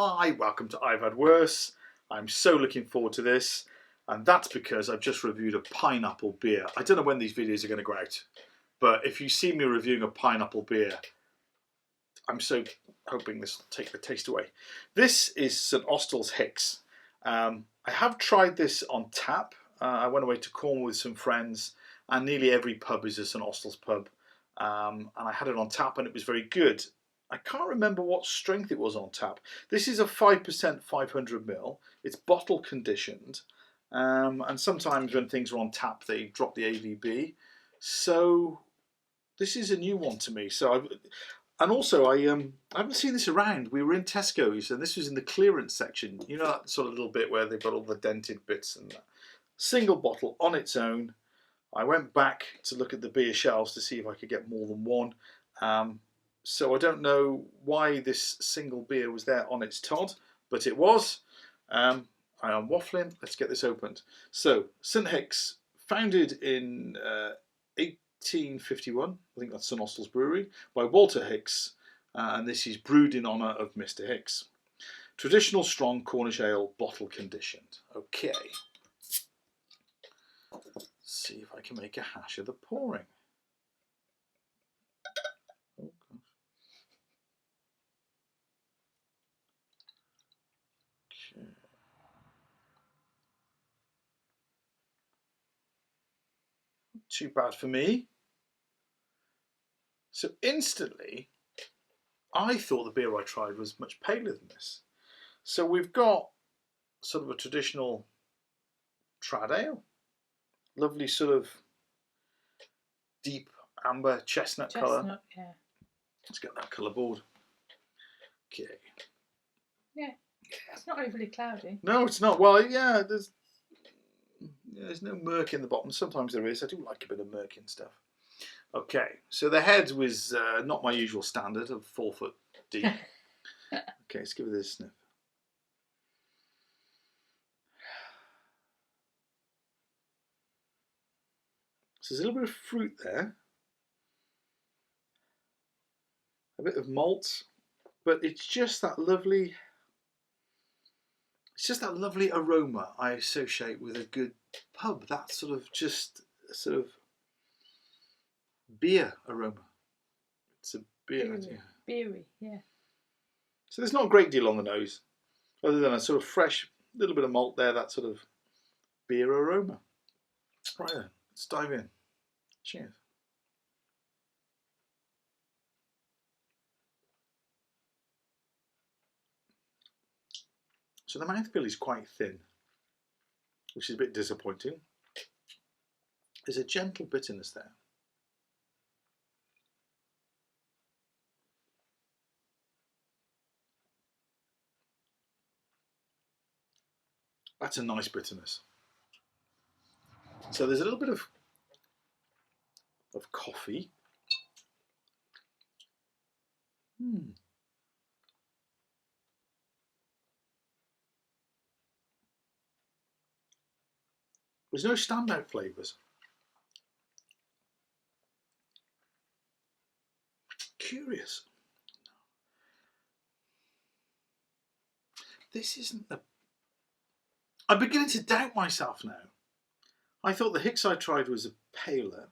Hi, welcome to I've Had Worse. I'm so looking forward to this, and that's because I've just reviewed a pineapple beer. I don't know when these videos are going to go out, but if you see me reviewing a pineapple beer, I'm so hoping this will take the taste away. This is St Austell's Hicks. I have tried this on tap. I went away to Cornwall with some friends, and nearly every pub is a St Austell's pub. And I had it on tap, and it was very good. I can't remember what strength it was on tap. This is a 5% 500ml. It's bottle conditioned. And sometimes when things are on tap, they drop the AVB. So this is a new one to me. I haven't seen this around. We were in Tesco's, and this was in the clearance section. You know that sort of little bit where they've got all the dented bits and that. Single bottle on its own. I went back to look at the beer shelves to see if I could get more than one. So I don't know why this single beer was there on its Todd, but it was. I am waffling. Let's get this opened. So, St Hicks, founded in 1851, I think that's St Austell's Brewery, by Walter Hicks, and this is brewed in honour of Mr Hicks. Traditional strong Cornish ale, bottle conditioned. Okay. Let's see if I can make a hash of the pouring. Oh, gosh. Okay. Not too bad for me. So instantly, I thought the beer I tried was much paler than this. So we've got sort of a traditional trad ale. Lovely sort of deep amber chestnut colour. Yeah. Let's get that colour board. Okay. Yeah. It's not overly cloudy. No, it's not. Well, yeah, there's no murk in the bottom. Sometimes there is. I do like a bit of murk in stuff. Okay, so the head was not my usual standard of 4 foot deep. Okay, let's give it a sniff. So there's a little bit of fruit there. A bit of malt, but it's just that lovely. It's just that lovely aroma I associate with a good pub. That sort of beer aroma. It's a beer. Beery, yeah. So there's not a great deal on the nose, other than a sort of fresh little bit of malt there. That sort of beer aroma. Right then, let's dive in. Cheers. So the mouthfeel is quite thin, which is a bit disappointing. There's a gentle bitterness there. That's a nice bitterness. So there's a little bit of coffee. There's no standout flavours. Curious. This isn't the... I'm beginning to doubt myself now. I thought the Hicks I tried was a paler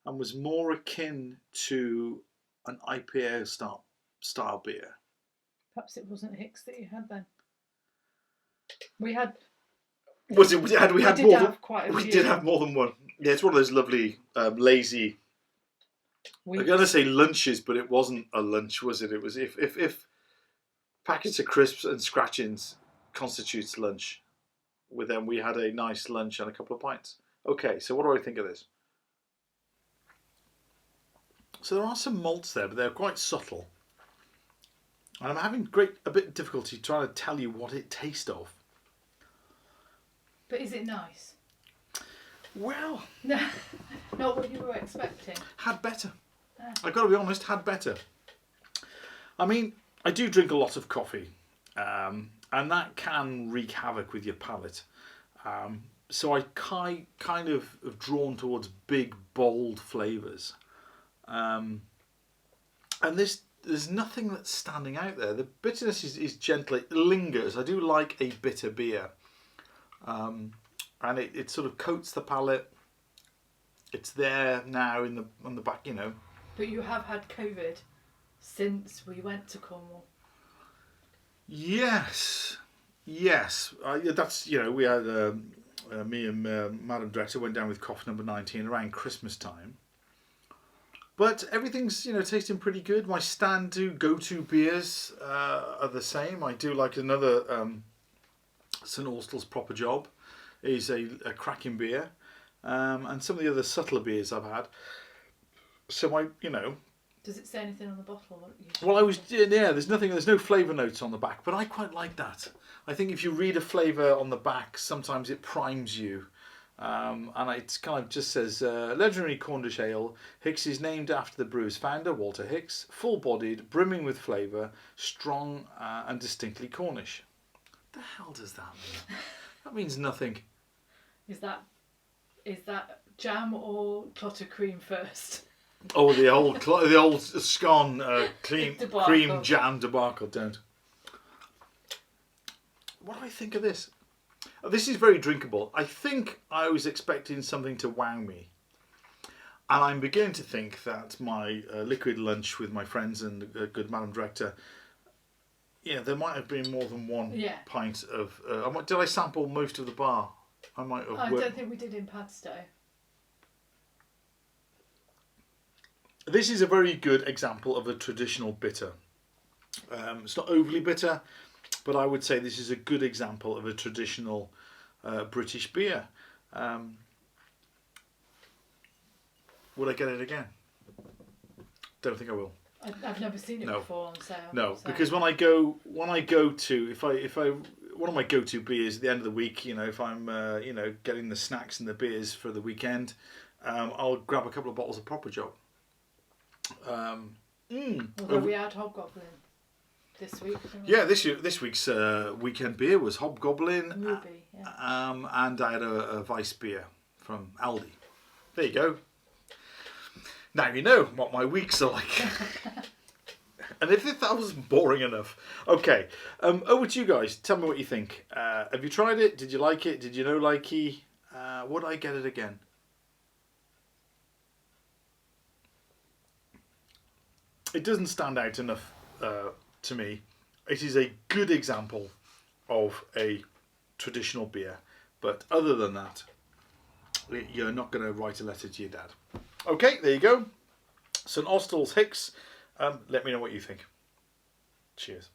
and was more akin to an IPA style beer. Perhaps it wasn't Hicks that you had then. We had... We did have more than one. Yeah, it's one of those lovely, lazy... I'm going to say lunches, but it wasn't a lunch, was it? It was if packets of crisps and scratchings constitutes lunch, with them we had a nice lunch and a couple of pints. Okay, so what do I think of this? So there are some malts there, but they're quite subtle. And I'm having a bit of difficulty trying to tell you what it tastes of. But is it nice? Well... Not what you were expecting. Had better. I've got to be honest, had better. I mean, I do drink a lot of coffee, and that can wreak havoc with your palate. So I kind of have drawn towards big, bold flavours. And this there's nothing that's standing out there. The bitterness is gentle. It lingers. I do like a bitter beer, and it sort of coats the palate. It's there now on the back, you know. But you have had COVID since we went to Cornwall. Yes. That's, you know, we had me and Madam Director went down with cough number 19 around Christmas time. But everything's, you know, tasting pretty good. My go-to beers are the same. I do like another St Austell's Proper Job is a cracking beer. And some of the other subtler beers I've had. So you know. Does it say anything on the bottle? Well, there's no flavour notes on the back, but I quite like that. I think if you read a flavour on the back, sometimes it primes you. And it kind of just says, legendary Cornish ale, Hicks is named after the brewer's founder, Walter Hicks, full-bodied, brimming with flavour, strong and distinctly Cornish. What the hell does that mean? That means nothing. Is that jam or clot of cream first? Oh, the old scone cream jam debacle, don't. What do I think of this? Oh, this is very drinkable. I think I was expecting something to wow me. And I'm beginning to think that my liquid lunch with my friends and good Madam Director, yeah, there might have been more than one pint of... did I sample most of the bar? I might have... I don't think we did in Padstow. This is a very good example of a traditional bitter. It's not overly bitter, but I would say this is a good example of a traditional British beer. Would I get it again? Don't think I will. I've never seen it before on sale. No, because when I go to one of my go-to beers at the end of the week, you know, if I'm getting the snacks and the beers for the weekend, I'll grab a couple of bottles of Proper Job. Although we had Hobgoblin this week. Yeah, this week's weekend beer was Hobgoblin. Ruby, yeah. And I had a Weiss beer from Aldi. There you go. Now you know what my weeks are like. And if that wasn't boring enough. Okay, over to you guys. Tell me what you think. Have you tried it? Did you like it? Did you know likey? Would I get it again? It doesn't stand out enough to me. It is a good example of a traditional beer. But other than that, you're not going to write a letter to your dad. Okay, there you go. St Austell's Hicks. Let me know what you think. Cheers.